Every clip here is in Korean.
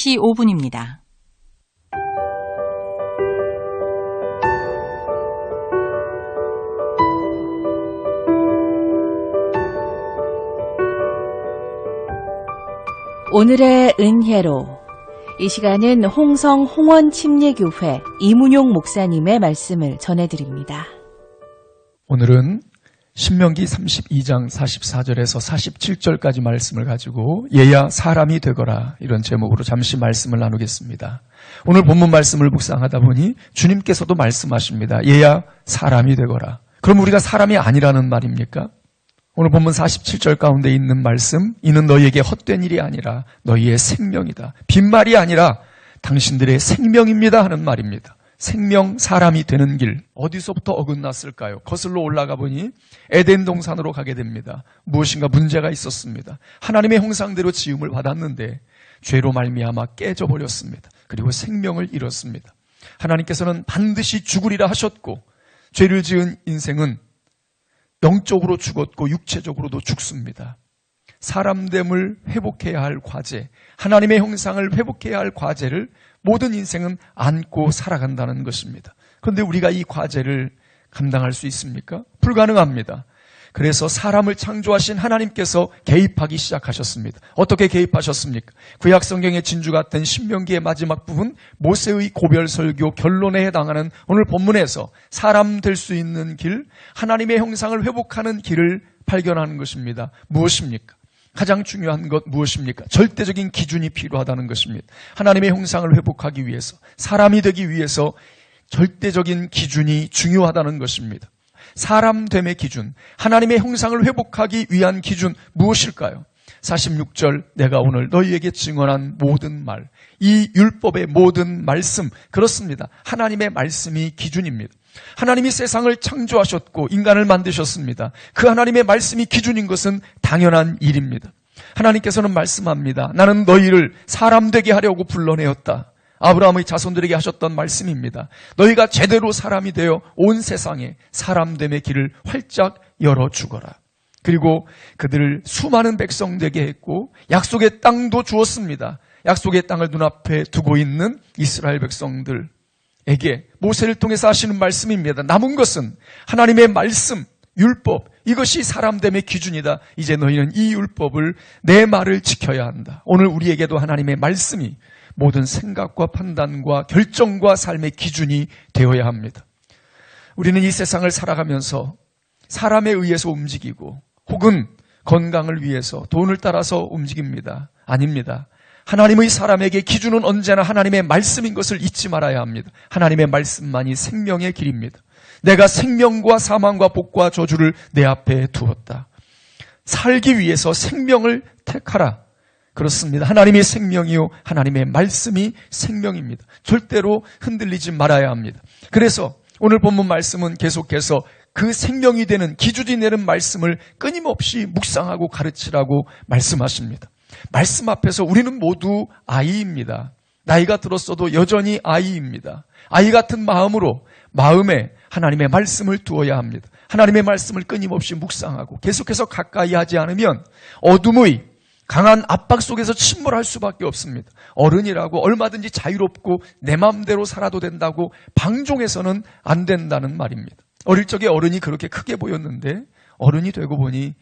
5시 5분입니다. 오늘의 은혜로 이 시간은 홍성 홍원침례교회 이문용 목사님의 말씀을 전해드립니다. 오늘은 신명기 32장 44절에서 47절까지 말씀을 가지고 얘야 사람이 되거라, 이런 제목으로 잠시 말씀을 나누겠습니다. 오늘 본문 말씀을 묵상하다 보니 주님께서도 말씀하십니다. 얘야 사람이 되거라. 그럼 우리가 사람이 아니라는 말입니까? 오늘 본문 47절 가운데 있는 말씀, 이는 너희에게 헛된 일이 아니라 너희의 생명이다. 빈말이 아니라 당신들의 생명입니다 하는 말입니다. 생명, 사람이 되는 길, 어디서부터 어긋났을까요? 거슬러 올라가 보니 에덴 동산으로 가게 됩니다. 무엇인가 문제가 있었습니다. 하나님의 형상대로 지음을 받았는데 죄로 말미암아 깨져버렸습니다. 그리고 생명을 잃었습니다. 하나님께서는 반드시 죽으리라 하셨고, 죄를 지은 인생은 영적으로 죽었고 육체적으로도 죽습니다. 사람됨을 회복해야 할 과제, 하나님의 형상을 회복해야 할 과제를 모든 인생은 안고 살아간다는 것입니다. 그런데 우리가 이 과제를 감당할 수 있습니까? 불가능합니다. 그래서 사람을 창조하신 하나님께서 개입하기 시작하셨습니다. 어떻게 개입하셨습니까? 구약 성경의 진주 같은 신명기의 마지막 부분, 모세의 고별 설교 결론에 해당하는 오늘 본문에서 사람 될 수 있는 길, 하나님의 형상을 회복하는 길을 발견하는 것입니다. 무엇입니까? 가장 중요한 것 무엇입니까? 절대적인 기준이 필요하다는 것입니다. 하나님의 형상을 회복하기 위해서, 사람이 되기 위해서 절대적인 기준이 중요하다는 것입니다. 사람됨의 기준, 하나님의 형상을 회복하기 위한 기준 무엇일까요? 46절, 내가 오늘 너희에게 증언한 모든 말, 이 율법의 모든 말씀, 그렇습니다. 하나님의 말씀이 기준입니다. 하나님이 세상을 창조하셨고 인간을 만드셨습니다. 그 하나님의 말씀이 기준인 것은 당연한 일입니다. 하나님께서는 말씀합니다. 나는 너희를 사람 되게 하려고 불러내었다. 아브라함의 자손들에게 하셨던 말씀입니다. 너희가 제대로 사람이 되어 온 세상에 사람됨의 길을 활짝 열어주거라. 그리고 그들을 수많은 백성 되게 했고 약속의 땅도 주었습니다. 약속의 땅을 눈앞에 두고 있는 이스라엘 백성들에게 모세를 통해서 하시는 말씀입니다. 남은 것은 하나님의 말씀, 율법, 이것이 사람됨의 기준이다. 이제 너희는 이 율법을, 내 말을 지켜야 한다. 오늘 우리에게도 하나님의 말씀이 모든 생각과 판단과 결정과 삶의 기준이 되어야 합니다. 우리는 이 세상을 살아가면서 사람에 의해서 움직이고 혹은 건강을 위해서 돈을 따라서 움직입니다. 아닙니다. 하나님의 사람에게 기준은 언제나 하나님의 말씀인 것을 잊지 말아야 합니다. 하나님의 말씀만이 생명의 길입니다. 내가 생명과 사망과 복과 저주를 내 앞에 두었다. 살기 위해서 생명을 택하라. 그렇습니다. 하나님의 생명이요, 하나님의 말씀이 생명입니다. 절대로 흔들리지 말아야 합니다. 그래서 오늘 본문 말씀은 계속해서 그 생명이 되는, 기준이 되는 말씀을 끊임없이 묵상하고 가르치라고 말씀하십니다. 말씀 앞에서 우리는 모두 아이입니다. 나이가 들었어도 여전히 아이입니다. 아이 같은 마음으로, 마음에 하나님의 말씀을 두어야 합니다. 하나님의 말씀을 끊임없이 묵상하고 계속해서 가까이 하지 않으면 어둠의 강한 압박 속에서 침몰할 수밖에 없습니다. 어른이라고 얼마든지 자유롭고 내 마음대로 살아도 된다고 방종해서는 안 된다는 말입니다. 어릴 적에 어른이 그렇게 크게 보였는데 어른이 되고 보니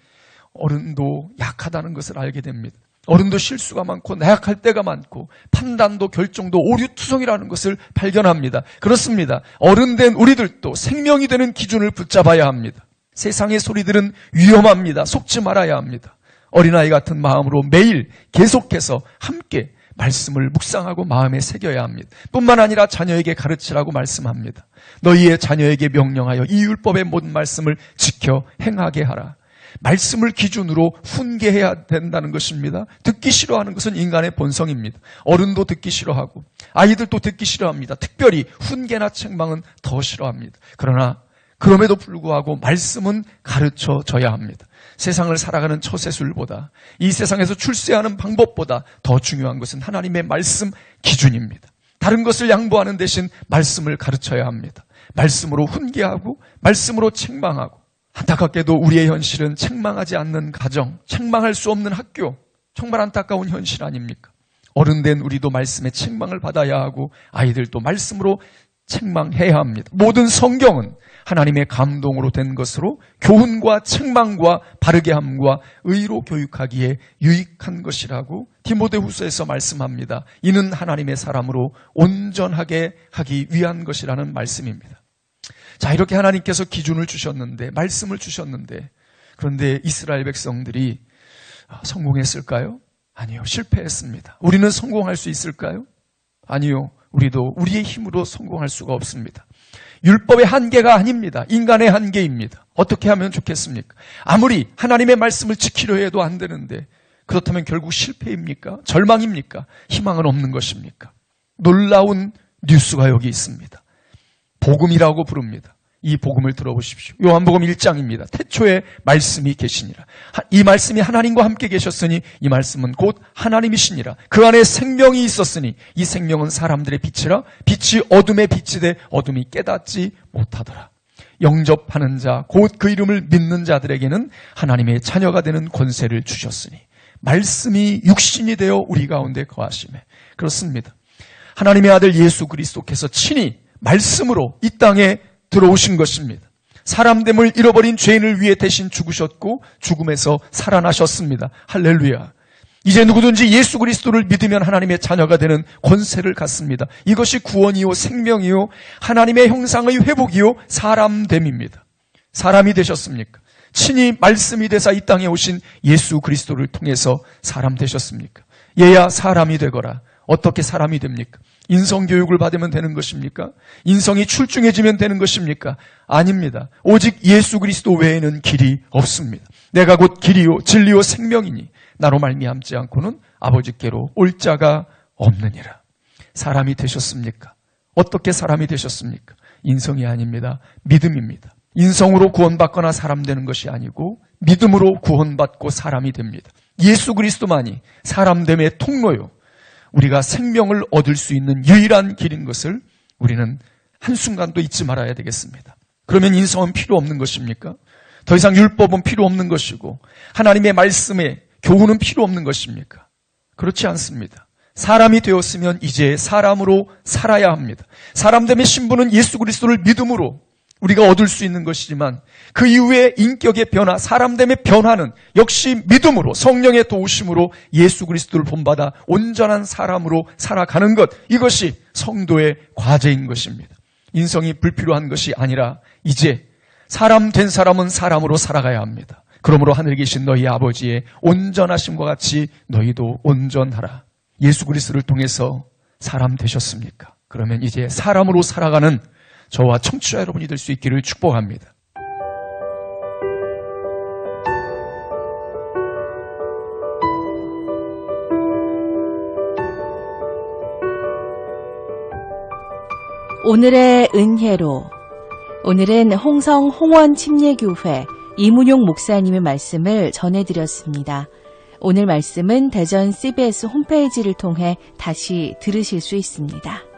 어른도 약하다는 것을 알게 됩니다. 어른도 실수가 많고 나약할 때가 많고 판단도 결정도 오류투성이라는 것을 발견합니다. 그렇습니다. 어른 된 우리들도 생명이 되는 기준을 붙잡아야 합니다. 세상의 소리들은 위험합니다. 속지 말아야 합니다. 어린아이 같은 마음으로 매일 계속해서 함께 말씀을 묵상하고 마음에 새겨야 합니다. 뿐만 아니라 자녀에게 가르치라고 말씀합니다. 너희의 자녀에게 명령하여 이 율법의 모든 말씀을 지켜 행하게 하라. 말씀을 기준으로 훈계해야 된다는 것입니다. 듣기 싫어하는 것은 인간의 본성입니다. 어른도 듣기 싫어하고 아이들도 듣기 싫어합니다. 특별히 훈계나 책망은 더 싫어합니다. 그러나 그럼에도 불구하고 말씀은 가르쳐져야 합니다. 세상을 살아가는 처세술보다, 이 세상에서 출세하는 방법보다 더 중요한 것은 하나님의 말씀 기준입니다. 다른 것을 양보하는 대신 말씀을 가르쳐야 합니다. 말씀으로 훈계하고 말씀으로 책망하고, 안타깝게도 우리의 현실은 책망하지 않는 가정, 책망할 수 없는 학교, 정말 안타까운 현실 아닙니까? 어른된 우리도 말씀의 책망을 받아야 하고 아이들도 말씀으로 책망해야 합니다. 모든 성경은 하나님의 감동으로 된 것으로 교훈과 책망과 바르게 함과 의로 교육하기에 유익한 것이라고 디모데후서에서 말씀합니다. 이는 하나님의 사람으로 온전하게 하기 위한 것이라는 말씀입니다. 자, 이렇게 하나님께서 기준을 주셨는데, 말씀을 주셨는데, 그런데 이스라엘 백성들이 성공했을까요? 아니요, 실패했습니다. 우리는 성공할 수 있을까요? 아니요, 우리도 우리의 힘으로 성공할 수가 없습니다. 율법의 한계가 아닙니다. 인간의 한계입니다. 어떻게 하면 좋겠습니까? 아무리 하나님의 말씀을 지키려 해도 안 되는데, 그렇다면 결국 실패입니까? 절망입니까? 희망은 없는 것입니까? 놀라운 뉴스가 여기 있습니다. 복음이라고 부릅니다. 이 복음을 들어보십시오. 요한복음 1장입니다. 태초에 말씀이 계시니라. 이 말씀이 하나님과 함께 계셨으니 이 말씀은 곧 하나님이시니라. 그 안에 생명이 있었으니 이 생명은 사람들의 빛이라. 빛이 어둠에 빛이 돼 어둠이 깨닫지 못하더라. 영접하는 자, 곧 그 이름을 믿는 자들에게는 하나님의 자녀가 되는 권세를 주셨으니 말씀이 육신이 되어 우리 가운데 거하시매. 그렇습니다. 하나님의 아들 예수 그리스도께서 친히 말씀으로 이 땅에 들어오신 것입니다. 사람됨을 잃어버린 죄인을 위해 대신 죽으셨고 죽음에서 살아나셨습니다. 할렐루야. 이제 누구든지 예수 그리스도를 믿으면 하나님의 자녀가 되는 권세를 갖습니다. 이것이 구원이요 생명이요 하나님의 형상의 회복이요 사람됨입니다. 사람이 되셨습니까? 친히 말씀이 되사 이 땅에 오신 예수 그리스도를 통해서 사람 되셨습니까? 얘야 사람이 되거라. 어떻게 사람이 됩니까? 인성교육을 받으면 되는 것입니까? 인성이 출중해지면 되는 것입니까? 아닙니다. 오직 예수 그리스도 외에는 길이 없습니다. 내가 곧 길이요 진리요 생명이니 나로 말미암지 않고는 아버지께로 올 자가 없느니라. 사람이 되셨습니까? 어떻게 사람이 되셨습니까? 인성이 아닙니다. 믿음입니다. 인성으로 구원받거나 사람 되는 것이 아니고 믿음으로 구원받고 사람이 됩니다. 예수 그리스도만이 사람됨의 통로요, 우리가 생명을 얻을 수 있는 유일한 길인 것을 우리는 한순간도 잊지 말아야 되겠습니다. 그러면 인성은 필요 없는 것입니까? 더 이상 율법은 필요 없는 것이고 하나님의 말씀에 교훈은 필요 없는 것입니까? 그렇지 않습니다. 사람이 되었으면 이제 사람으로 살아야 합니다. 사람됨의 신분은 예수 그리스도를 믿음으로 우리가 얻을 수 있는 것이지만 그 이후에 인격의 변화, 사람됨의 변화는 역시 믿음으로 성령의 도우심으로 예수 그리스도를 본받아 온전한 사람으로 살아가는 것, 이것이 성도의 과제인 것입니다. 인성이 불필요한 것이 아니라 이제 사람 된 사람은 사람으로 살아가야 합니다. 그러므로 하늘에 계신 너희 아버지의 온전하심과 같이 너희도 온전하라. 예수 그리스도를 통해서 사람 되셨습니까? 그러면 이제 사람으로 살아가는 저와 청취자 여러분이 될 수 있기를 축복합니다. 오늘의 은혜로, 오늘은 홍성 홍원침례교회 이문용 목사님의 말씀을 전해드렸습니다. 오늘 말씀은 대전 CBS 홈페이지를 통해 다시 들으실 수 있습니다.